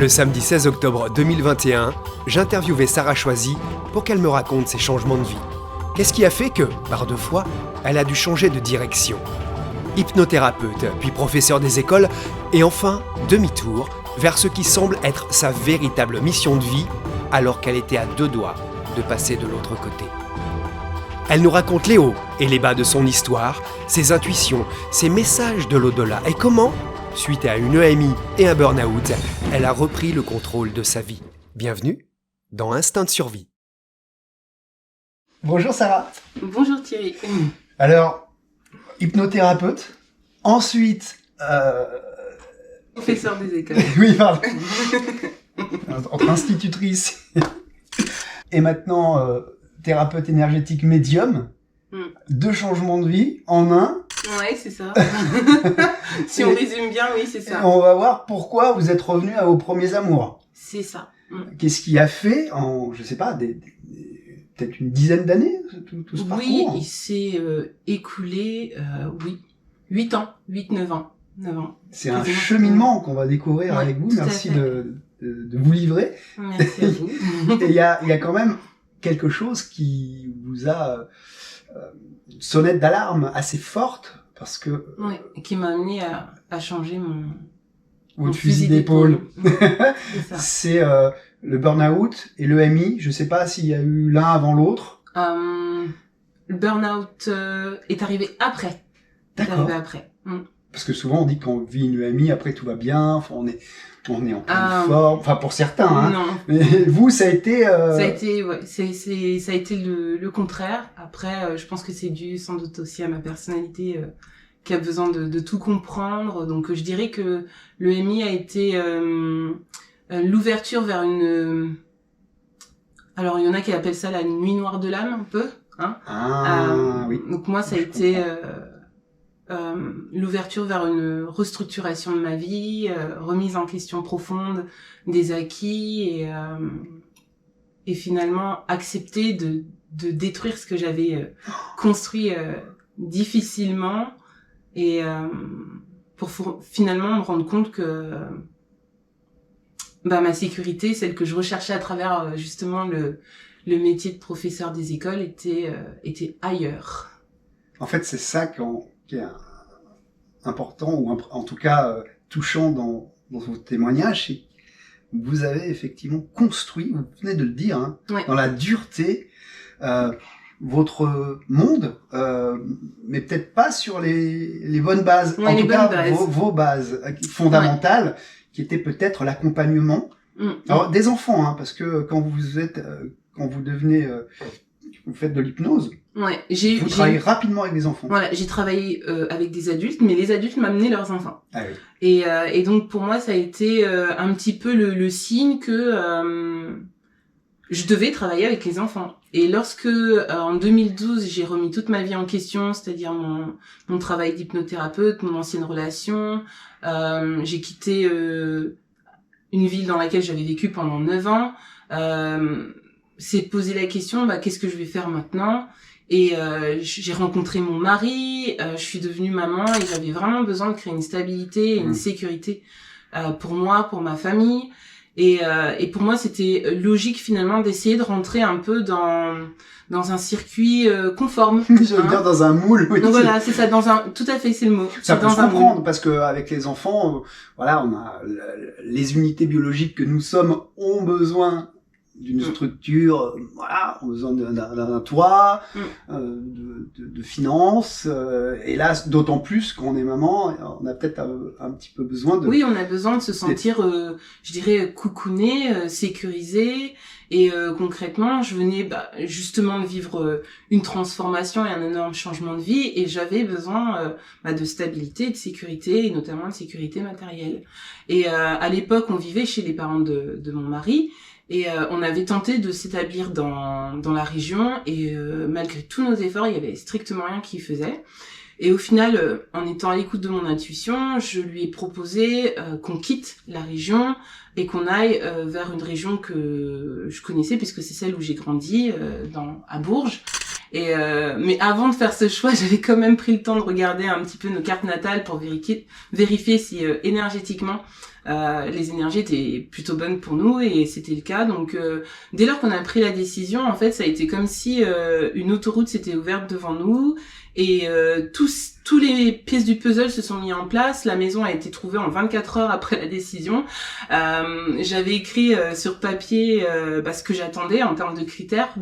Le samedi 16 octobre 2021, j'interviewais Sarah Choisy pour qu'elle me raconte ses changements de vie. Qu'est-ce qui a fait que, par 2 fois, elle a dû changer de direction ? Hypnothérapeute, puis professeur des écoles, et enfin, demi-tour, vers ce qui semble être sa véritable mission de vie, alors qu'elle était à 2 doigts de passer de l'autre côté. Elle nous raconte les hauts et les bas de son histoire, ses intuitions, ses messages de l'au-delà, et comment, suite à une EMI et un burn-out, elle a repris le contrôle de sa vie. Bienvenue dans Instinct de survie. Bonjour Sarah. Bonjour Thierry. Alors, hypnothérapeute, ensuite... Professeur des écoles. Oui, pardon. Entre institutrice et maintenant thérapeute énergétique médium. 2 changements de vie en un. Ouais, c'est ça. Si on résume bien, oui, c'est ça. On va voir pourquoi vous êtes revenu à vos premiers amours. C'est ça. Qu'est-ce qui a fait en, je sais pas, peut-être une dizaine d'années, tout ce parcours? Oui, il s'est écoulé, 8 ans, 8-9 ans. 9 ans. C'est un cheminement qu'on va découvrir avec vous. Merci de vous livrer. Merci à vous. Et il y a quand même quelque chose qui vous a une sonnette d'alarme assez forte parce que oui, qui m'a amené à changer votre fusil d'épaule. C'est ça. C'est le burn-out et l'EMI. Je sais pas s'il y a eu l'un avant l'autre. Le burn-out est arrivé après. D'accord. Parce que souvent on dit qu'on vit une EMI, après tout va bien, enfin, on est en pleine forme, enfin pour certains, hein. Non. Mais vous, ça a été... Ça a été, ouais, ça a été le contraire. Après, je pense que c'est dû sans doute aussi à ma personnalité qui a besoin de tout comprendre. Donc je dirais que l'EMI a été l'ouverture vers une... Alors il y en a qui appellent ça la nuit noire de l'âme, un peu. Hein. Oui. Donc moi, ça a été... l'ouverture vers une restructuration de ma vie, remise en question profonde des acquis et finalement accepter de détruire ce que j'avais construit difficilement et pour finalement me rendre compte que ma sécurité, celle que je recherchais à travers justement le métier de professeur des écoles était ailleurs. En fait, c'est ça qui est important, ou en tout cas touchant dans vos témoignages, c'est que vous avez effectivement construit, vous venez de le dire, hein, Ouais. dans la dureté, votre monde, mais peut-être pas sur les bonnes bases, Ouais, en les tout bonnes cas bases. vos bases fondamentales, qui étaient peut-être l'accompagnement. Alors des enfants, hein, parce que quand vous devenez, vous faites de l'hypnose, Ouais, vous travaillez rapidement avec des enfants. Voilà, j'ai travaillé avec des adultes, mais les adultes m'amenaient leurs enfants. Ah oui. Et donc pour moi, ça a été un petit peu le signe que je devais travailler avec les enfants. Et lorsque en 2012, j'ai remis toute ma vie en question, c'est-à-dire mon travail d'hypnothérapeute, mon ancienne relation, j'ai quitté une ville dans laquelle j'avais vécu pendant 9 ans, c'est poser la question, qu'est-ce que je vais faire maintenant ? Et j'ai rencontré mon mari, je suis devenue maman et j'avais vraiment besoin de créer une stabilité et une sécurité pour moi, pour ma famille. Et pour moi, c'était logique finalement d'essayer de rentrer un peu dans un circuit conforme. Je veux dire dans un moule. Oui, donc voilà, c'est ça, tout à fait, c'est le mot. Ça peut dans se comprendre parce que avec les enfants, voilà, on a les unités biologiques que nous sommes ont besoin d'une structure, voilà, ont besoin d'un toit, de finances, et là, d'autant plus qu'on est maman, on a peut-être un petit peu besoin de... Oui, on a besoin de se sentir, je dirais, coucouné, sécurisé, et concrètement, je venais justement de vivre une transformation et un énorme changement de vie, et j'avais besoin de stabilité, de sécurité, et notamment de sécurité matérielle. Et à l'époque, on vivait chez les parents de mon mari, et on avait tenté de s'établir dans la région et malgré tous nos efforts, il y avait strictement rien qui faisait. Et au final, en étant à l'écoute de mon intuition, je lui ai proposé qu'on quitte la région et qu'on aille vers une région que je connaissais puisque c'est celle où j'ai grandi, à Bourges. Et mais avant de faire ce choix, j'avais quand même pris le temps de regarder un petit peu nos cartes natales pour vérifier si énergétiquement les énergies étaient plutôt bonnes pour nous et c'était le cas. Donc dès lors qu'on a pris la décision, en fait, ça a été comme si une autoroute s'était ouverte devant nous et tous les pièces du puzzle se sont mis en place. La maison a été trouvée en 24 heures après la décision. J'avais écrit sur papier ce que j'attendais en termes de critères.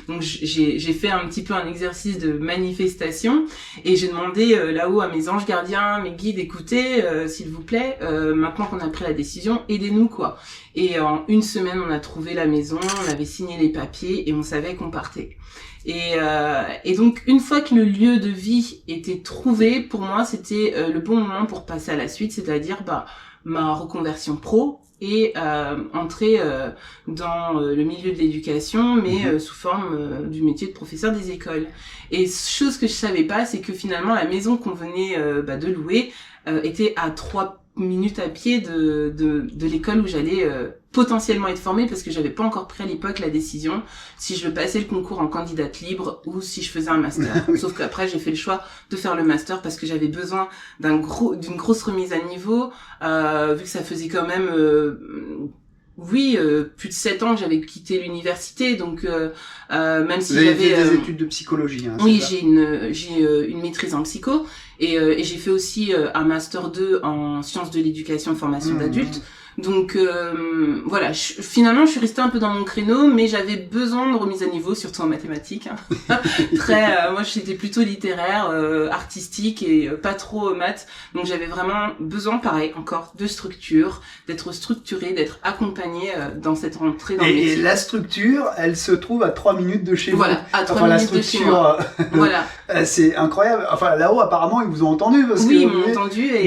Donc j'ai fait un petit peu un exercice de manifestation et j'ai demandé là-haut à mes anges gardiens, mes guides, écoutez, s'il vous plaît, maintenant qu'on a pris la décision, aidez-nous quoi. Et en une semaine, on a trouvé la maison, on avait signé les papiers et on savait qu'on partait. Et donc une fois que le lieu de vie était trouvé, pour moi c'était le bon moment pour passer à la suite, c'est-à-dire ma reconversion pro et entrer dans le milieu de l'éducation, mais sous forme du métier de professeur des écoles. Et chose que je savais pas, c'est que finalement la maison qu'on venait de louer était à 3 minutes à pied de l'école où j'allais potentiellement être formée, parce que j'avais pas encore pris à l'époque la décision si je passais le concours en candidate libre ou si je faisais un master. Oui. Sauf qu'après j'ai fait le choix de faire le master parce que j'avais besoin d'une grosse remise à niveau, vu que ça faisait quand même plus de 7 ans que j'avais quitté l'université, donc même si Vous avez j'avais fait des études de psychologie, hein, oui, c'est ça? j'ai une maîtrise en psycho et j'ai fait aussi un master 2 en sciences de l'éducation et formation d'adultes. Donc voilà, finalement je suis restée un peu dans mon créneau, mais j'avais besoin de remise à niveau, surtout en mathématiques. Hein. Moi j'étais plutôt littéraire, artistique et pas trop maths. Donc j'avais vraiment besoin, pareil, encore de structure, d'être structurée, d'être accompagnée dans cette rentrée dans le métier. Et la structure, elle se trouve à 3 minutes de chez vous. Voilà, à 3 minutes de chez moi. Voilà. C'est incroyable. Enfin, là-haut, apparemment, ils vous ont entendu. Parce Oui, que ils m'ont entendu. Et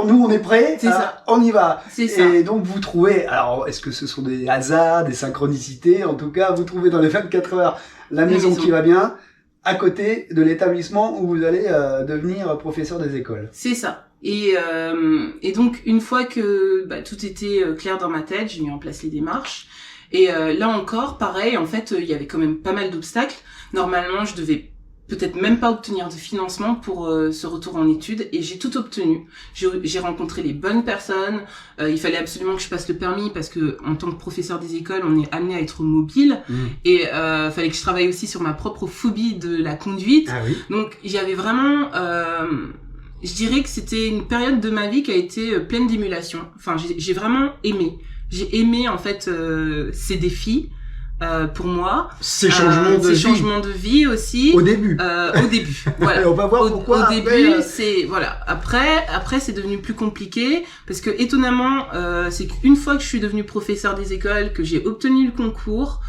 nous, on est prêts. C'est ça. On y va. C'est ça. Et donc, vous trouvez... Alors, est-ce que ce sont des hasards, des synchronicités? En tout cas, vous trouvez dans les 24 heures la maison qui va bien, à côté de l'établissement où vous allez devenir professeur des écoles. C'est ça. Et donc, une fois que tout était clair dans ma tête, j'ai mis en place les démarches. Et là encore, pareil, en fait, il y avait quand même pas mal d'obstacles. Normalement, je devais peut-être même pas obtenir de financement pour ce retour en études, et j'ai tout obtenu. J'ai rencontré les bonnes personnes. Il fallait absolument que je passe le permis parce que en tant que professeur des écoles, on est amené à être mobile, et fallait que je travaille aussi sur ma propre phobie de la conduite. Ah oui. Donc j'avais vraiment je dirais que c'était une période de ma vie qui a été pleine d'émulation. Enfin, j'ai vraiment aimé. J'ai aimé en fait ces défis. Pour moi, Ces changements de vie aussi. Au début. Au début, voilà. Et on va voir pourquoi. Au début, c'est voilà. Après, c'est devenu plus compliqué parce que étonnamment, c'est qu'une fois que je suis devenue professeur des écoles, que j'ai obtenu le concours.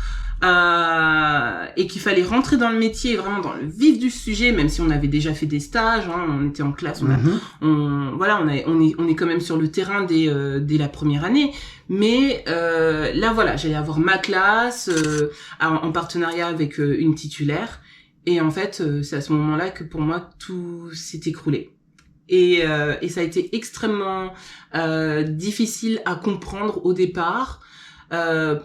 Et qu'il fallait rentrer dans le métier, vraiment dans le vif du sujet, même si on avait déjà fait des stages, hein, on était en classe, on est quand même sur le terrain dès la première année. Mais là, voilà, j'allais avoir ma classe en partenariat avec une titulaire, et en fait, c'est à ce moment-là que pour moi tout s'est écroulé. Et ça a été extrêmement difficile à comprendre au départ.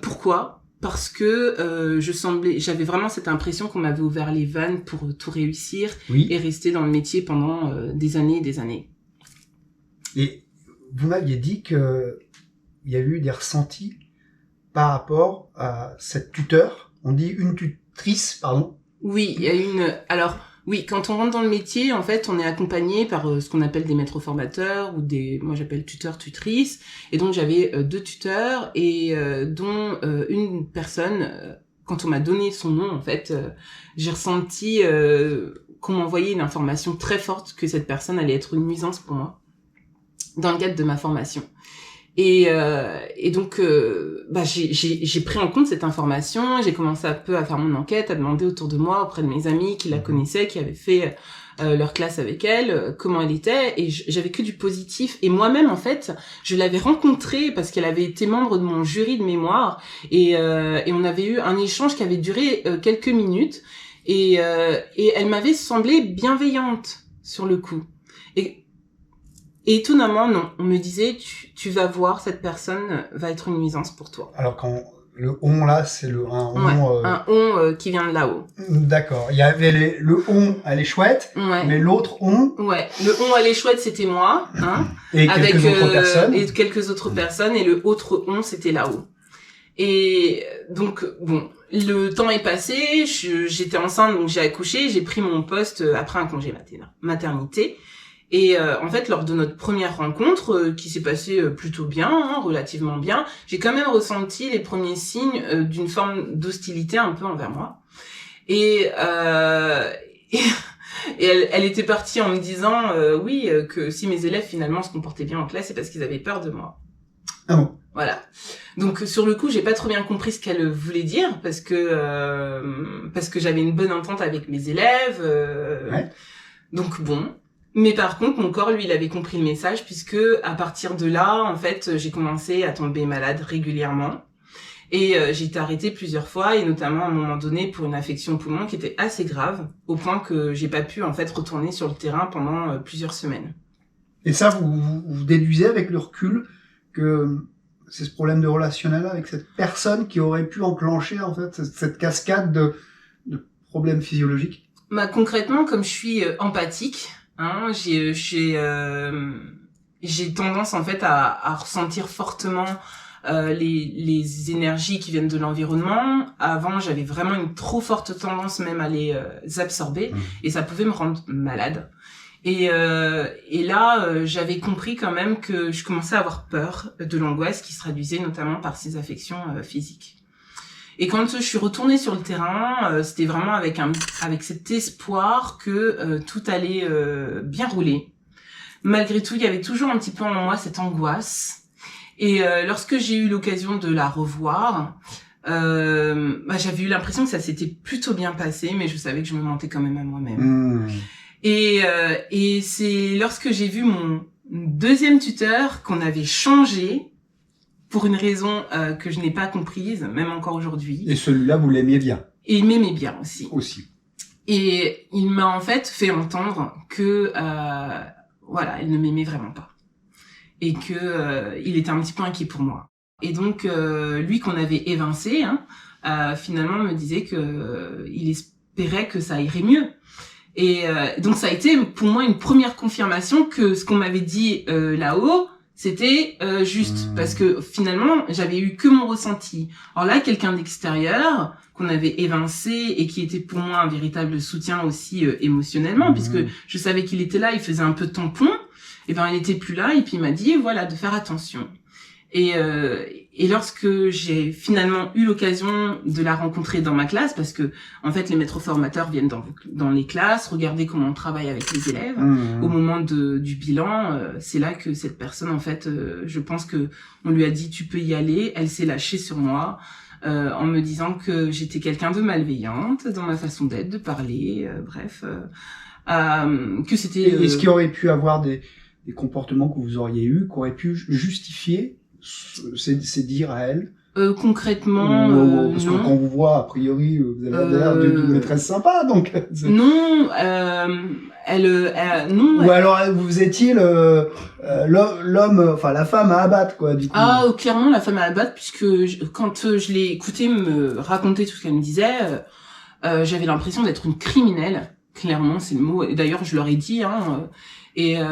Pourquoi ? Parce que j'avais vraiment cette impression qu'on m'avait ouvert les vannes pour tout réussir et rester dans le métier pendant des années et des années. Et vous m'aviez dit que il y a eu des ressentis par rapport à cette tuteur. On dit une tutrice, pardon. Oui, il y a une. Alors. Oui, quand on rentre dans le métier, en fait, on est accompagné par ce qu'on appelle des maîtres formateurs ou moi j'appelle tuteurs, tutrices. Et donc j'avais 2 tuteurs et dont une personne, quand on m'a donné son nom, en fait, j'ai ressenti qu'on m'envoyait une information très forte que cette personne allait être une nuisance pour moi dans le cadre de ma formation. Et donc j'ai pris en compte cette information, j'ai commencé un peu à faire mon enquête, à demander autour de moi, auprès de mes amis qui la connaissaient, qui avaient fait leur classe avec elle, comment elle était, et j'avais que du positif. Et moi-même, en fait, je l'avais rencontrée parce qu'elle avait été membre de mon jury de mémoire, et on avait eu un échange qui avait duré quelques minutes, et elle m'avait semblé bienveillante sur le coup. Et étonnamment, non. On me disait, tu vas voir, cette personne va être une nuisance pour toi. Alors quand Le on là, c'est un on. Un on qui vient de là-haut. D'accord. Il y avait le on, elle est chouette, mais l'autre on. Ouais. Le on, elle est chouette, c'était moi, hein. Et quelques autres personnes. Et quelques autres personnes, et le autre on, c'était là-haut. Et donc bon, le temps est passé, j'étais enceinte, donc j'ai accouché, j'ai pris mon poste après un congé maternité. Et en fait, lors de notre première rencontre, qui s'est passée plutôt bien, hein, relativement bien, j'ai quand même ressenti les premiers signes d'une forme d'hostilité un peu envers moi. Et elle était partie en me disant que si mes élèves finalement se comportaient bien en classe, c'est parce qu'ils avaient peur de moi. Ah bon. Voilà. Donc sur le coup, j'ai pas trop bien compris ce qu'elle voulait dire parce que j'avais une bonne entente avec mes élèves. Ouais. Donc bon. Mais par contre, mon corps, lui, il avait compris le message puisque à partir de là, en fait, j'ai commencé à tomber malade régulièrement. Et j'ai été arrêtée plusieurs fois, et notamment à un moment donné pour une affection au poumon qui était assez grave, au point que j'ai pas pu en fait retourner sur le terrain pendant plusieurs semaines. Et ça, vous déduisez avec le recul que c'est ce problème de relationnel avec cette personne qui aurait pu enclencher en fait cette cascade de problèmes physiologiques? Bah concrètement, comme je suis empathique, hein, j'ai tendance en fait à ressentir fortement les énergies qui viennent de l'environnement. Avant, j'avais vraiment une trop forte tendance même à les absorber, et ça pouvait me rendre malade. Et là, j'avais compris quand même que je commençais à avoir peur de l'angoisse qui se traduisait notamment par ces affections physiques. Et quand je suis retournée sur le terrain, c'était vraiment avec cet espoir que tout allait bien rouler. Malgré tout, il y avait toujours un petit peu en moi cette angoisse. Et lorsque j'ai eu l'occasion de la revoir, j'avais eu l'impression que ça s'était plutôt bien passé, mais je savais que je me mentais quand même à moi-même. Et c'est lorsque j'ai vu mon deuxième tuteur qu'on avait changé pour une raison que je n'ai pas comprise, même encore aujourd'hui. Et celui-là, vous l'aimiez bien? Et il m'aimait bien aussi. Aussi. Et il m'a en fait fait entendre que elle ne m'aimait vraiment pas. Et que il était un petit peu inquiet pour moi. Et donc lui qu'on avait évincé, finalement me disait que il espérait que ça irait mieux. Et donc ça a été pour moi une première confirmation que ce qu'on m'avait dit là-haut, c'était juste, parce que finalement j'avais eu que mon ressenti. Alors là, quelqu'un d'extérieur qu'on avait évincé et qui était pour moi un véritable soutien aussi émotionnellement, puisque je savais qu'il était là, il faisait un peu tampon. Et ben, il était plus là, et puis il m'a dit, voilà, de faire attention. Et lorsque j'ai finalement eu l'occasion de la rencontrer dans ma classe, parce que, en fait, les maîtres formateurs viennent dans les classes, regarder comment on travaille avec les élèves. Au moment du bilan, c'est là que cette personne, en fait, je pense que on lui a dit, tu peux y aller. Elle s'est lâchée sur moi, en me disant que j'étais quelqu'un de malveillante dans ma façon d'être, de parler, que c'était... Est-ce qu'il y aurait pu avoir des comportements que vous auriez eus, qui auraient pu justifier ces dires à elle? Concrètement, parce non. que quand on vous voit, a priori, vous avez l'air d'une maîtresse sympa, donc... Non, non. Ou alors, vous étiez l'homme, enfin la femme à abattre, quoi, du coup. Ah, clairement, la femme à abattre, puisque quand je l'ai écoutée me raconter tout ce qu'elle me disait, j'avais l'impression d'être une criminelle. Clairement, c'est le mot. Et d'ailleurs, je leur ai dit, et elle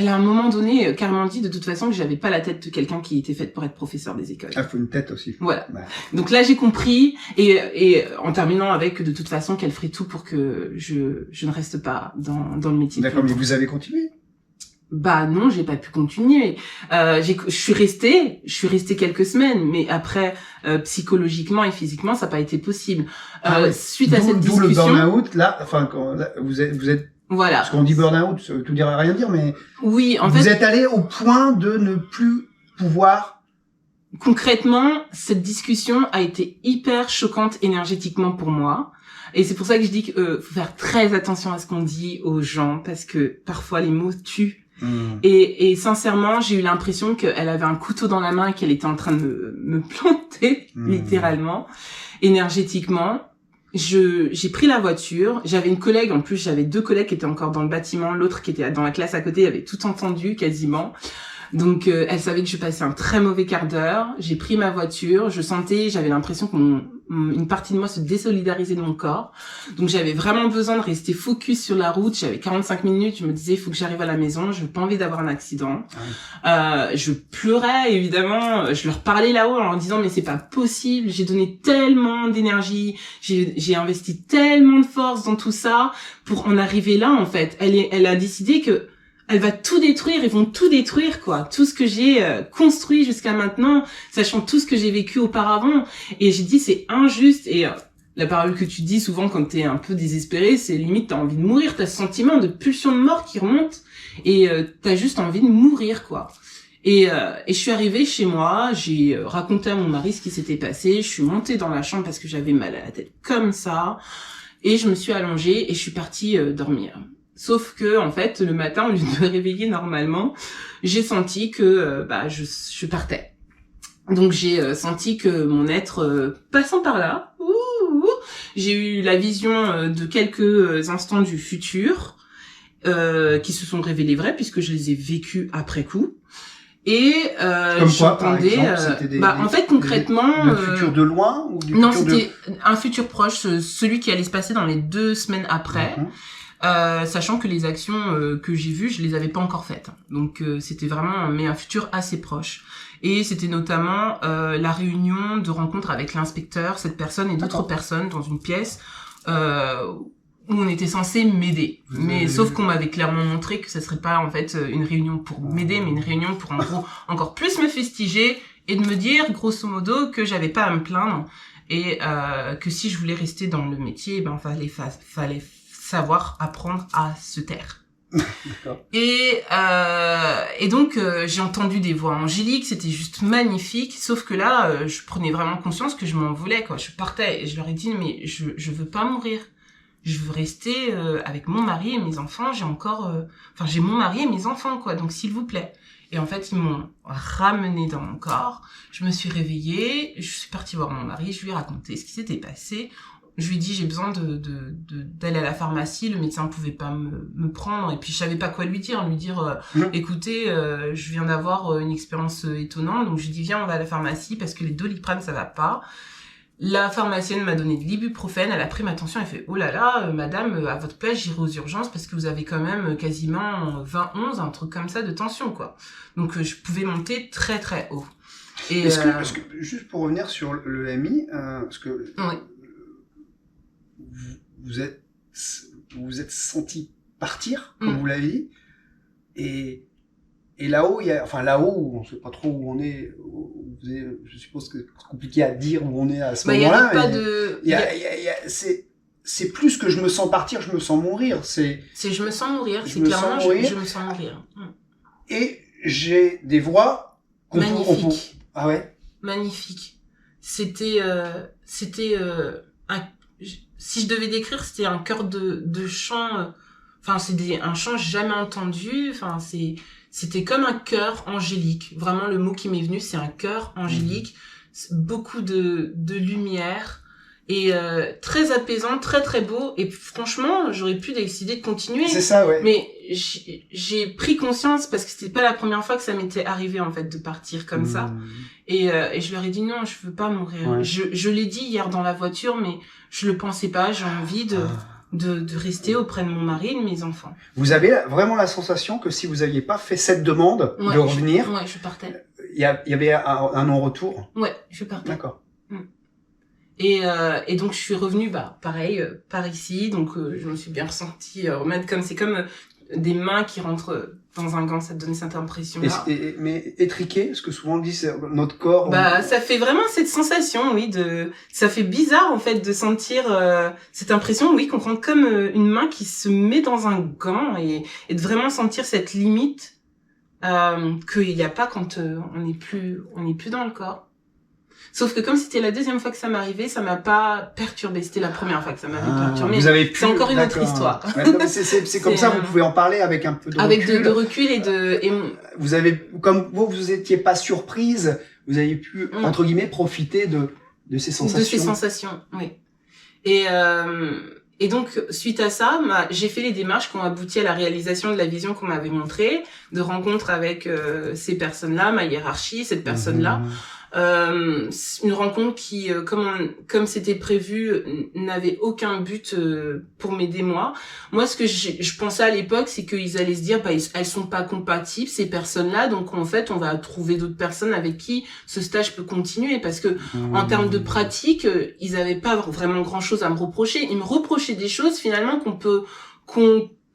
a à un moment donné carrément dit de toute façon que j'avais pas la tête de quelqu'un qui était faite pour être professeur des écoles. Ah, faut une tête aussi. Voilà. Ouais. Donc là j'ai compris, et en terminant avec de toute façon qu'elle ferait tout pour que je ne reste pas dans le métier. D'accord, mais vous avez continué? Bah non, j'ai pas pu continuer. Je suis restée quelques semaines, mais après psychologiquement et physiquement ça n'a pas été possible. Suite à cette discussion, d'où le burn-out là, enfin vous êtes voilà. Parce qu'on dit burn-out, tout dire à rien dire, mais oui, en vous fait, êtes allé au point de ne plus pouvoir. Concrètement, cette discussion a été hyper choquante énergétiquement pour moi. Et c'est pour ça que je dis qu'il faut faire très attention à ce qu'on dit aux gens, parce que parfois les mots tuent. Et sincèrement, j'ai eu l'impression qu'elle avait un couteau dans la main et qu'elle était en train de me planter, littéralement, énergétiquement. J'ai pris la voiture, j'avais une collègue, en plus j'avais 2 collègues qui étaient encore dans le bâtiment, l'autre qui était dans la classe à côté avait tout entendu quasiment. Donc elle savait que je passais un très mauvais quart d'heure. J'ai pris ma voiture, j'avais l'impression qu'une partie de moi se désolidarisait de mon corps. Donc j'avais vraiment besoin de rester focus sur la route. J'avais 45 minutes, je me disais il faut que j'arrive à la maison, je n'ai pas envie d'avoir un accident. Je pleurais évidemment, je leur parlais là-haut en leur disant mais c'est pas possible, j'ai donné tellement d'énergie, j'ai investi tellement de force dans tout ça pour en arriver là en fait. Elle a décidé que elle va tout détruire, ils vont tout détruire quoi, tout ce que j'ai construit jusqu'à maintenant, sachant tout ce que j'ai vécu auparavant. Et j'ai dit c'est injuste. Et la parole que tu dis souvent quand t'es un peu désespéré, c'est limite t'as envie de mourir, t'as ce sentiment de pulsion de mort qui remonte et t'as juste envie de mourir quoi. Et je suis arrivée chez moi, j'ai raconté à mon mari ce qui s'était passé, je suis montée dans la chambre parce que j'avais mal à la tête comme ça, et je me suis allongée et je suis partie dormir. Sauf que, en fait, le matin, au lieu de me réveiller normalement, j'ai senti que, je partais. Donc, j'ai senti que mon être passant par là, j'ai eu la vision de quelques instants du futur, qui se sont révélés vrais puisque je les ai vécus après coup. Et comme quoi, par exemple, c'était en fait concrètement le futur de loin ou du non, futur c'était un futur proche, celui qui allait se passer dans les 2 semaines après. Sachant que les actions que j'ai vues, je les avais pas encore faites. Donc c'était vraiment un futur assez proche. Et c'était notamment la réunion de rencontre avec l'inspecteur, cette personne et d'autres personnes dans une pièce où on était censé m'aider. Mais sauf qu'on m'avait clairement montré que ça serait pas en fait une réunion pour m'aider, mais une réunion pour en gros encore plus me fustiger et de me dire grosso modo que j'avais pas à me plaindre et que si je voulais rester dans le métier, ben fallait savoir apprendre à se taire. Et donc j'ai entendu des voix angéliques, c'était juste magnifique, sauf que là je prenais vraiment conscience que je m'en voulais quoi. Je partais et je leur ai dit mais je veux pas mourir. Je veux rester avec mon mari et mes enfants, j'ai mon mari et mes enfants quoi. Donc s'il vous plaît. Et en fait, ils m'ont ramené dans mon corps. Je me suis réveillée, je suis partie voir mon mari, je lui ai raconté ce qui s'était passé. Je lui ai dit j'ai besoin d'aller à la pharmacie, le médecin pouvait pas me prendre et puis je savais pas quoi lui dire écoutez je viens d'avoir une expérience étonnante, donc je lui ai dit viens on va à la pharmacie parce que les Doliprane ça va pas. La pharmacienne m'a donné de l'ibuprofène, elle a pris ma tension, elle fait oh là là madame à votre place j'irai aux urgences parce que vous avez quand même quasiment 20-11 un truc comme ça de tension quoi. Donc je pouvais monter très très haut. Et est-ce que juste pour revenir sur le MI parce que oui. Vous êtes senti partir, comme vous l'avez dit, et là-haut, là-haut, on sait pas trop où on est, je suppose que c'est compliqué à dire où on est à ce moment-là. C'est plus que je me sens partir, je me sens mourir. C'est je me sens mourir, c'est clairement je me sens mourir. Et j'ai des voix magnifiques. Ah ouais? Magnifique. C'était si je devais décrire, c'était un chœur de chant, un chant jamais entendu, c'était comme un chœur angélique. Vraiment, le mot qui m'est venu, c'est un chœur angélique, beaucoup de lumière, et très apaisant, très très beau, et franchement, j'aurais pu décider de continuer. C'est ça, ouais. Mais j'ai pris conscience, parce que c'était pas la première fois que ça m'était arrivé, en fait, de partir comme ça. Et je leur ai dit non, je veux pas mourir. Ouais. Je l'ai dit hier dans la voiture, mais je le pensais pas, j'ai envie de rester auprès de mon mari et de mes enfants. Vous avez vraiment la sensation que si vous aviez pas fait cette demande de revenir, je partais. Il y avait un non-retour. Ouais, je partais. D'accord. Et donc je suis revenue, pareil, par ici, donc je me suis bien ressentie remettre c'est comme des mains qui rentrent dans un gant, ça te donne cette impression-là. Mais étriqué, ce que souvent on dit, c'est notre corps. Ça fait vraiment cette sensation, oui, ça fait bizarre en fait de sentir cette impression, oui, qu'on rentre comme une main qui se met dans un gant et de vraiment sentir cette limite qu'il n'y a pas quand on n'est plus dans le corps. Sauf que comme c'était la deuxième fois que ça m'arrivait, ça m'a pas perturbé. C'était la première fois que ça m'avait perturbé. C'est encore une autre histoire. Ouais, non, mais c'est comme ça, vous pouvez en parler avec un peu de recul. Avec de recul vous avez, comme vous étiez pas surprise, vous avez pu, entre guillemets, profiter de ces sensations. De ces sensations, oui. Et Et donc, suite à ça, j'ai fait les démarches qui ont abouti à la réalisation de la vision qu'on m'avait montrée, de rencontre avec ces personnes-là, ma hiérarchie, cette personne-là. Une rencontre qui, comme c'était prévu, n'avait aucun but pour m'aider moi. Moi, ce que je pensais à l'époque, c'est qu'ils allaient se dire, elles sont pas compatibles, ces personnes-là, donc en fait, on va trouver d'autres personnes avec qui ce stage peut continuer, parce que en termes de pratique, ils avaient pas vraiment grand-chose à me reprocher. Ils me reprochaient des choses finalement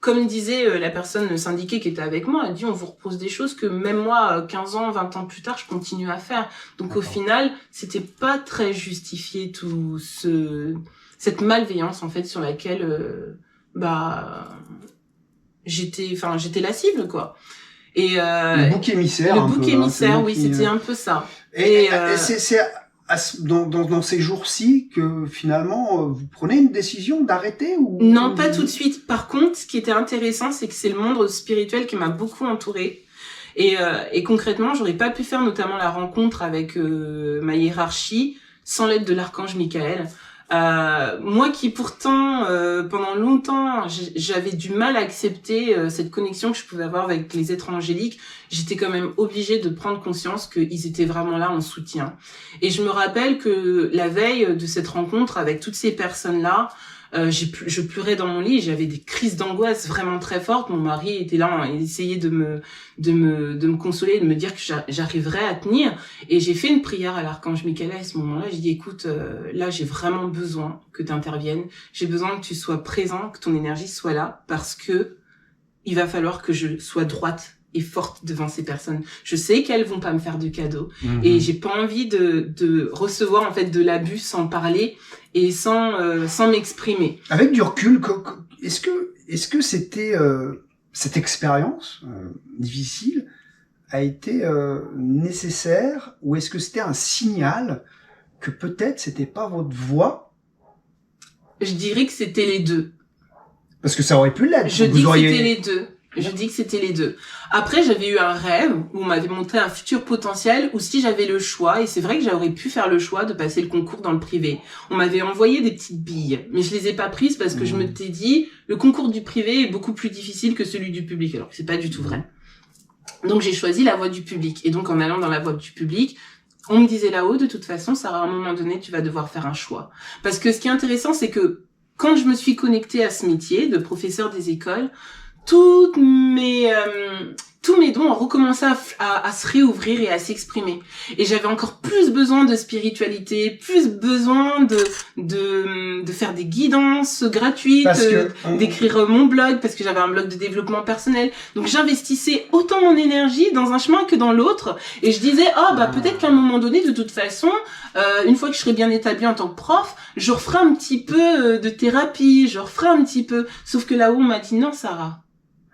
comme disait la personne syndiquée qui était avec moi, elle dit on vous repose des choses que même moi, 15 ans, 20 ans plus tard, je continue à faire. Donc au final, c'était pas très justifié tout cette malveillance en fait sur laquelle j'étais la cible quoi. Et le bouc émissaire. Le bouc émissaire, oui, c'était un peu ça. Et c'est dans ces jours-ci que finalement vous prenez une décision d'arrêter ou non, pas tout de suite. Par contre, ce qui était intéressant, c'est que c'est le monde spirituel qui m'a beaucoup entourée. Et concrètement, j'aurais pas pu faire notamment la rencontre avec ma hiérarchie sans l'aide de l'archange Michael. Moi qui pourtant pendant longtemps j'avais du mal à accepter cette connexion que je pouvais avoir avec les êtres angéliques, j'étais quand même obligée de prendre conscience qu'ils étaient vraiment là en soutien. Et je me rappelle que la veille de cette rencontre avec toutes ces personnes-là, je pleurais dans mon lit, j'avais des crises d'angoisse vraiment très fortes. Mon mari était là, il essayait de me consoler, de me dire que j'arriverais à tenir. Et j'ai fait une prière à l'archange Michael à ce moment-là. J'ai dit, écoute, là, j'ai vraiment besoin que tu interviennes. J'ai besoin que tu sois présent, que ton énergie soit là, parce que il va falloir que je sois droite et forte devant ces personnes. Je sais qu'elles vont pas me faire de cadeaux et j'ai pas envie de recevoir en fait de l'abus sans parler et sans m'exprimer. Avec du recul, est-ce que c'était cette expérience difficile a été nécessaire ou est-ce que c'était un signal que peut-être c'était pas votre voie? Je dirais que c'était les deux. Parce que ça aurait pu l'être. Je dis que c'était les deux. Je dis que c'était les deux. Après, j'avais eu un rêve où on m'avait montré un futur potentiel où si j'avais le choix, et c'est vrai que j'aurais pu faire le choix de passer le concours dans le privé. On m'avait envoyé des petites billes, mais je les ai pas prises parce que je me t'ai dit, le concours du privé est beaucoup plus difficile que celui du public, alors que c'est pas du tout vrai. Donc j'ai choisi la voie du public. Et donc en allant dans la voie du public, on me disait là-haut, de toute façon, Sarah, à un moment donné, tu vas devoir faire un choix. Parce que ce qui est intéressant, c'est que quand je me suis connectée à ce métier de professeur des écoles, tous mes dons ont recommencé à se réouvrir et à s'exprimer. Et j'avais encore plus besoin de spiritualité, plus besoin de faire des guidances gratuites, d'écrire mon blog, parce que j'avais un blog de développement personnel. Donc j'investissais autant mon énergie dans un chemin que dans l'autre. Et je disais, peut-être qu'à un moment donné, de toute façon, une fois que je serai bien établie en tant que prof, je referai un petit peu de thérapie, je referai un petit peu. Sauf que là-haut, on m'a dit, non, Sarah.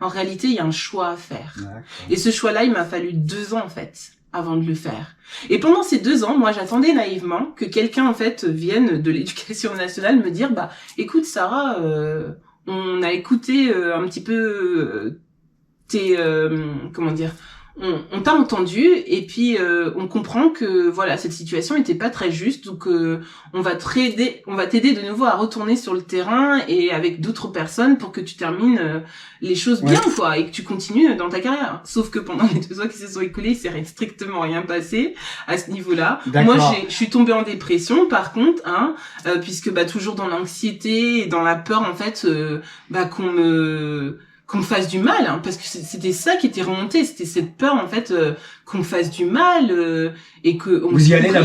En réalité, il y a un choix à faire. D'accord. Et ce choix-là, il m'a fallu 2 ans, en fait, avant de le faire. Et pendant ces 2 ans, moi, j'attendais naïvement que quelqu'un, en fait, vienne de l'éducation nationale me dire, écoute, Sarah, on a écouté un petit peu tes, on t'a entendu et puis on comprend que voilà cette situation était pas très juste, donc on va t'aider de nouveau à retourner sur le terrain et avec d'autres personnes pour que tu termines les choses bien quoi et que tu continues dans ta carrière. Sauf que pendant les 2 ans qui se sont écoulés, il s'est strictement rien passé à ce niveau-là. D'accord. Moi je suis tombée en dépression par contre puisque toujours dans l'anxiété et dans la peur en fait qu'on me fasse du mal, parce que c'était ça qui était remonté, c'était cette peur en fait qu'on me fasse du mal et que on vous y allez la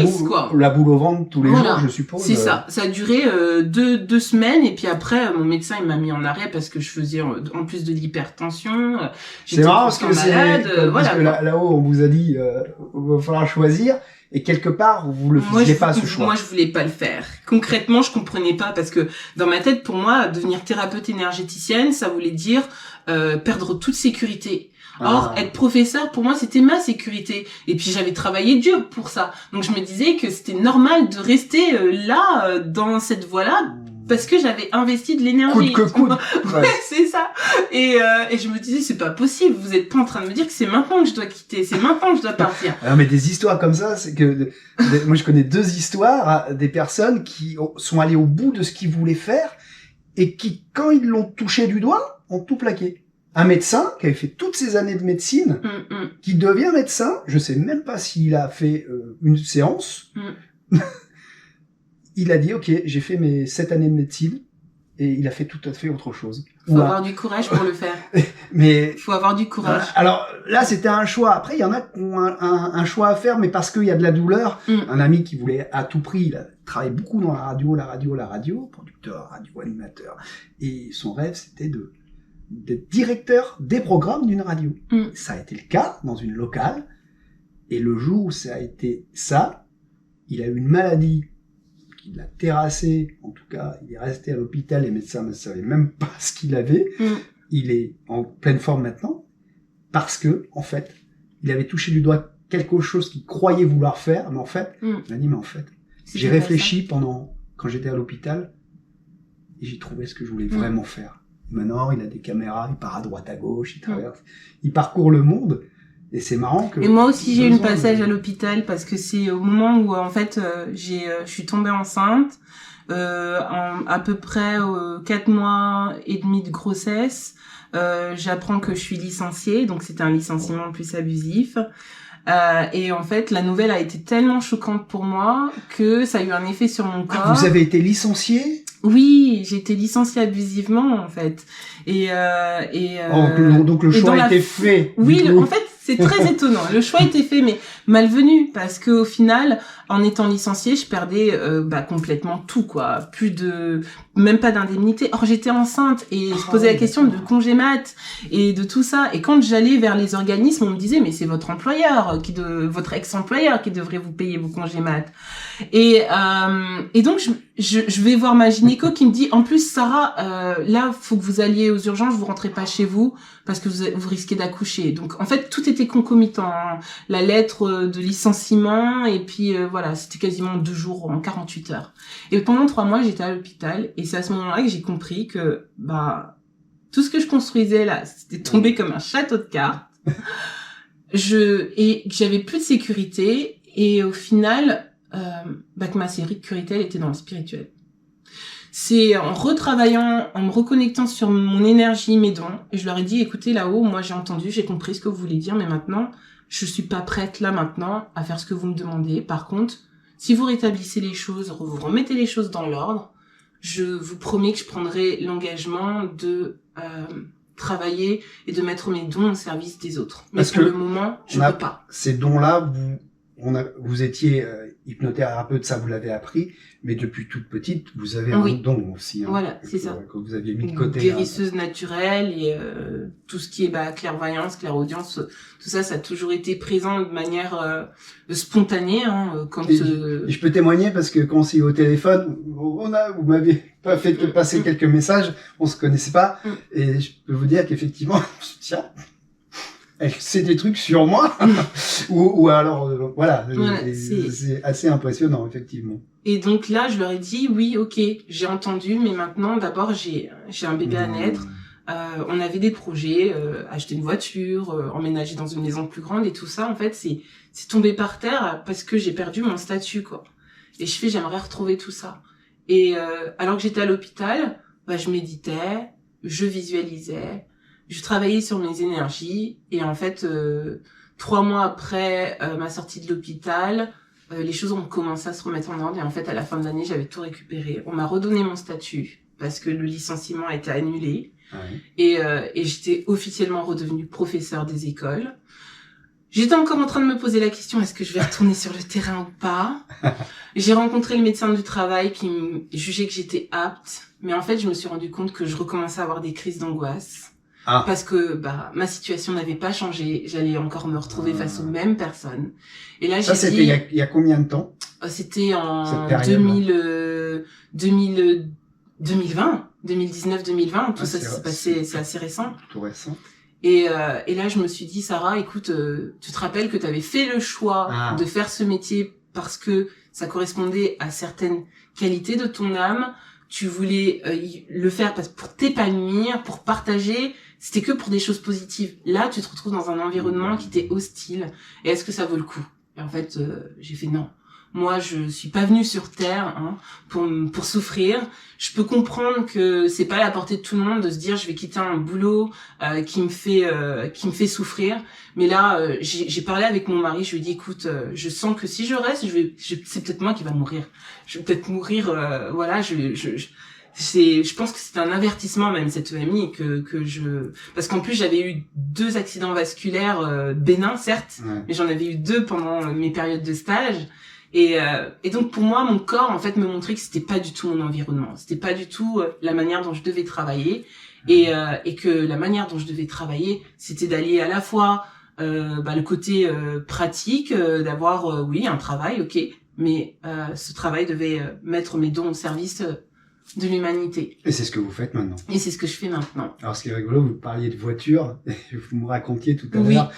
boule au ventre tous les jours, je suppose. C'est ça. Ça a duré 2 semaines et puis après mon médecin il m'a mis en arrêt parce que je faisais en plus de l'hypertension. C'est marrant parce que là-haut on vous a dit il va falloir choisir. Et quelque part, vous le faisiez pas ce choix. Moi, je voulais pas le faire. Concrètement, je comprenais pas parce que dans ma tête, pour moi, devenir thérapeute énergéticienne, ça voulait dire perdre toute sécurité. Or, être professeur, pour moi, c'était ma sécurité. Et puis, j'avais travaillé dur pour ça. Donc, je me disais que c'était normal de rester là, dans cette voie-là, parce que j'avais investi de l'énergie. Coûte que coûte. Ouais, c'est ça. Et je me disais, c'est pas possible. Vous êtes pas en train de me dire que c'est maintenant que je dois quitter. C'est maintenant que je dois partir. Alors, mais des histoires comme ça, c'est que moi, je connais 2 histoires des personnes qui sont allées au bout de ce qu'ils voulaient faire et qui, quand ils l'ont touché du doigt, ont tout plaqué. Un médecin qui avait fait toutes ces années de médecine, qui devient médecin, je sais même pas s'il a fait une séance, il a dit, ok, j'ai fait mes 7 années de médecine, et il a fait tout à fait autre chose. Faut avoir du courage pour le faire. Mais faut avoir du courage. Alors là, c'était un choix. Après, il y en a qui ont un choix à faire, mais parce qu'il y a de la douleur. Un ami qui voulait à tout prix, il a travaillé beaucoup dans la radio, producteur, radio-animateur. Et son rêve, c'était d'être directeur des programmes d'une radio. Ça a été le cas dans une locale. Et le jour où ça a été ça, il a eu une maladie qui l'a terrassé, en tout cas, il est resté à l'hôpital, les médecins ne savaient même pas ce qu'il avait. Il est en pleine forme maintenant, parce que, en fait, il avait touché du doigt quelque chose qu'il croyait vouloir faire, mais en fait, il m'a dit, mais en fait, j'ai réfléchi quand j'étais à l'hôpital, et j'ai trouvé ce que je voulais vraiment faire. Maintenant, il a des caméras, il part à droite, à gauche, il traverse, il parcourt le monde. Et c'est marrant que... Et moi aussi, j'ai eu une passage à l'hôpital parce que c'est au moment où, en fait, je suis tombée enceinte, à peu près 4 mois et demi de grossesse. J'apprends que je suis licenciée, donc c'était un licenciement plus abusif. Et en fait, la nouvelle a été tellement choquante pour moi que ça a eu un effet sur mon corps. Ah, vous avez été licenciée ? Oui, j'ai été licenciée abusivement, en fait. Donc le choix a été fait. Oui, en fait, c'est très étonnant. Le choix a été fait, mais malvenu, parce que au final, en étant licenciée, je perdais complètement tout, quoi. Même pas d'indemnité. Or, j'étais enceinte et je posais la question de congé mat et de tout ça. Et quand j'allais vers les organismes, on me disait, mais c'est votre employeur, votre ex-employeur qui devrait vous payer vos congés mat. Et donc, je vais voir ma gynéco qui me dit, en plus, Sarah, là, faut que vous alliez aux urgences, vous rentrez pas chez vous parce que vous risquez d'accoucher. Donc, en fait, tout était concomitant, hein. La lettre de licenciement et puis voilà, c'était quasiment 2 jours en 48 heures. Et pendant 3 mois, j'étais à l'hôpital et c'est à ce moment-là que j'ai compris que tout ce que je construisais là, c'était tombé comme un château de cartes. Et que j'avais plus de sécurité et au final, que ma sécurité elle était dans le spirituel. C'est en retravaillant, en me reconnectant sur mon énergie, mes dons, et je leur ai dit, écoutez, là-haut, moi j'ai entendu, j'ai compris ce que vous voulez dire, mais maintenant, je suis pas prête là maintenant à faire ce que vous me demandez. Par contre, si vous rétablissez les choses, vous remettez les choses dans l'ordre, je vous promets que je prendrai l'engagement de travailler et de mettre mes dons au service des autres. Mais pour le moment, je peux pas. Ces dons-là, vous étiez hypnothérapeute, ça vous l'avez appris, mais depuis toute petite, vous avez un don aussi. Voilà, c'est ça. Que vous aviez mis de côté. Guérisseuse naturelle et tout ce qui est clairvoyance, clairaudience, tout ça, ça a toujours été présent de manière spontanée. Je peux témoigner parce que quand on s'est eu au téléphone, vous m'avez pas fait passer quelques messages, on se connaissait pas, et je peux vous dire qu'effectivement, tiens, elle sait des trucs sur moi, ou alors, voilà, c'est assez impressionnant, effectivement. Et donc là, je leur ai dit, oui, ok, j'ai entendu, mais maintenant, d'abord, j'ai un bébé à naître, on avait des projets, acheter une voiture, emménager dans une maison plus grande, et tout ça, en fait, c'est tombé par terre parce que j'ai perdu mon statut, quoi. Et j'aimerais retrouver tout ça. Et alors que j'étais à l'hôpital, je méditais, je visualisais, je travaillais sur mes énergies et en fait 3 mois après ma sortie de l'hôpital, les choses ont commencé à se remettre en ordre et en fait à la fin de l'année j'avais tout récupéré. On m'a redonné mon statut parce que le licenciement a été annulé et j'étais officiellement redevenue professeure des écoles. J'étais encore en train de me poser la question, est-ce que je vais retourner sur le terrain ou pas? J'ai rencontré le médecin du travail qui me jugeait que j'étais apte, mais en fait je me suis rendu compte que je recommençais à avoir des crises d'angoisse. Parce que ma situation n'avait pas changé, j'allais encore me retrouver face aux mêmes personnes. Et là ça c'était il y a combien de temps? C'était en 2020, 2019-2020, tout ça s'est passé, c'est assez récent. Tout récent. Et là je me suis dit, Sarah, écoute, tu te rappelles que tu avais fait le choix de faire ce métier parce que ça correspondait à certaines qualités de ton âme, tu voulais le faire pour t'épanouir, pour partager, c'était que pour des choses positives. Là, tu te retrouves dans un environnement qui t'est hostile. Et est-ce que ça vaut le coup? Et en fait, j'ai fait non. moi je suis pas venue sur terre pour souffrir. Je peux comprendre que c'est pas à la portée de tout le monde de se dire je vais quitter un boulot qui me fait souffrir. Mais là j'ai parlé avec mon mari, je lui ai dit écoute, je sens que si je reste, c'est peut-être moi qui va mourir. Je vais peut-être mourir voilà, je pense que c'est un avertissement même cette EMI parce qu'en plus j'avais eu 2 accidents vasculaires bénins certes, mais j'en avais eu 2 pendant mes périodes de stage et donc pour moi mon corps en fait me montrait que c'était pas du tout mon environnement, c'était pas du tout la manière dont je devais travailler et que la manière dont je devais travailler c'était d'aller à la fois le côté pratique d'avoir oui un travail ok mais ce travail devait mettre mes dons au service de l'humanité. Et c'est ce que vous faites maintenant. Et c'est ce que je fais maintenant. Alors, ce qui est rigolo, vous parliez de voiture, et vous me racontiez tout à l'heure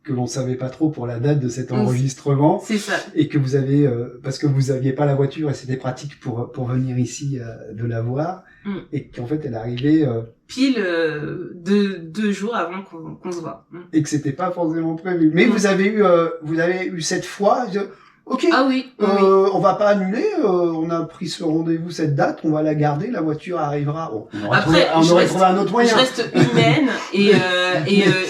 que l'on savait pas trop pour la date de cet enregistrement. C'est ça. Et que vous avez, parce que vous aviez pas la voiture et c'était pratique pour venir ici de la voir, et qu'en fait, elle arrivait pile 2 jours avant qu'on se voit. Et que c'était pas forcément prévu. Mais vous avez eu cette fois. Ok, ah oui, on va pas annuler, on a pris ce rendez-vous, cette date, on va la garder, la voiture arrivera. Bon, on aurait trouvé un autre moyen. Je reste humaine et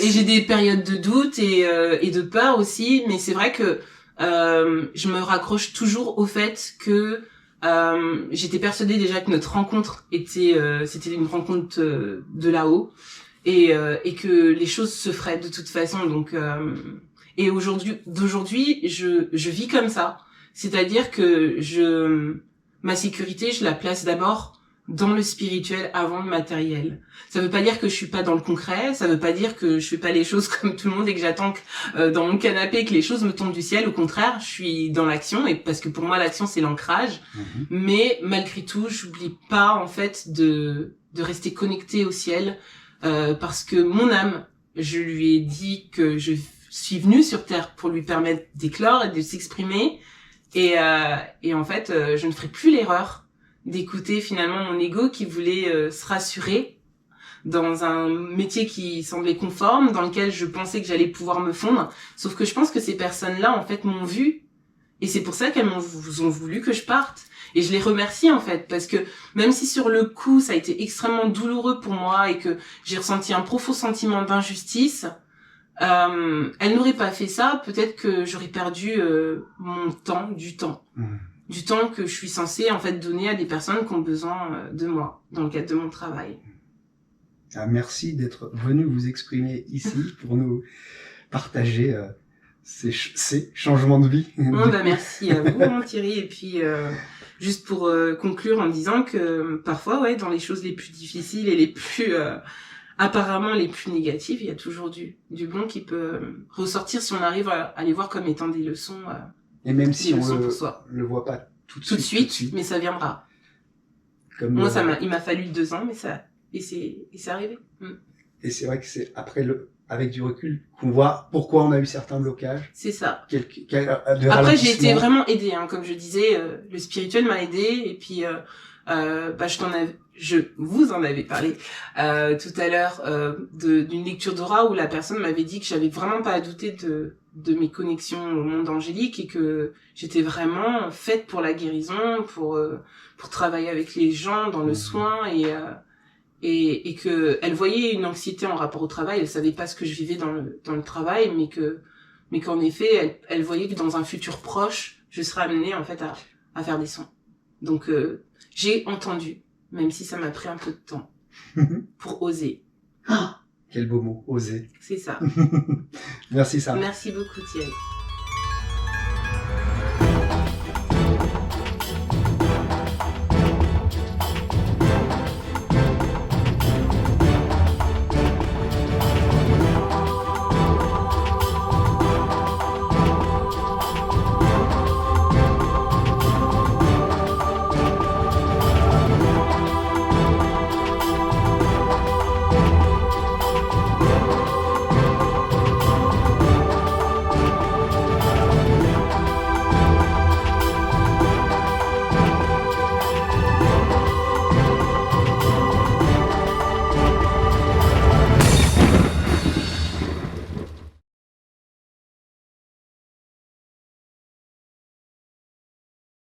j'ai des périodes de doute et de peur aussi, mais c'est vrai que je me raccroche toujours au fait que j'étais persuadée déjà que notre rencontre c'était une rencontre de là-haut et que les choses se feraient de toute façon donc et d'aujourd'hui, je vis comme ça. C'est-à-dire que ma sécurité, je la place d'abord dans le spirituel avant le matériel. Ça veut pas dire que je suis pas dans le concret, ça veut pas dire que je fais pas les choses comme tout le monde et que j'attends dans mon canapé que les choses me tombent du ciel. Au contraire, je suis dans l'action et parce que pour moi l'action c'est l'ancrage. Mais malgré tout, j'oublie pas en fait de rester connectée au ciel parce que mon âme, je lui ai dit que je suis venue sur Terre pour lui permettre d'éclore et de s'exprimer et en fait je ne ferai plus l'erreur d'écouter finalement mon ego qui voulait se rassurer dans un métier qui semblait conforme, dans lequel je pensais que j'allais pouvoir me fondre, sauf que je pense que ces personnes-là en fait m'ont vue et c'est pour ça qu'elles ont voulu que je parte et je les remercie en fait parce que même si sur le coup ça a été extrêmement douloureux pour moi et que j'ai ressenti un profond sentiment d'injustice, elle n'aurait pas fait ça, peut-être que j'aurais perdu mon temps, du temps que je suis censée en fait donner à des personnes qui ont besoin de moi dans le cadre de mon travail. Ah, merci d'être venu vous exprimer ici pour nous partager ces changements de vie. Merci à vous, mon Thierry, et puis juste pour conclure en disant que parfois, dans les choses les plus difficiles et les plus apparemment les plus négatives, il y a toujours du bon qui peut ressortir si on arrive à les voir comme étant des leçons. Et même si on le voit pas tout de suite, mais ça viendra. Comme moi, il m'a fallu 2 ans, mais c'est arrivé. Et c'est vrai que c'est après avec du recul qu'on voit pourquoi on a eu certains blocages. C'est ça. Après, j'ai été vraiment aidée, comme je disais, le spirituel m'a aidée et puis je vous en avais parlé tout à l'heure d'une lecture d'aura où la personne m'avait dit que j'avais vraiment pas à douter de mes connexions au monde angélique et que j'étais vraiment faite pour la guérison, pour travailler avec les gens dans le soin et que elle voyait une anxiété en rapport au travail. Elle savait pas ce que je vivais dans le travail, mais qu'en effet elle voyait que dans un futur proche je serais amenée en fait à faire des soins. Donc j'ai entendu, même si ça m'a pris un peu de temps, pour oser. Quel beau mot, oser. C'est ça. Merci Sarah. Merci beaucoup Thierry.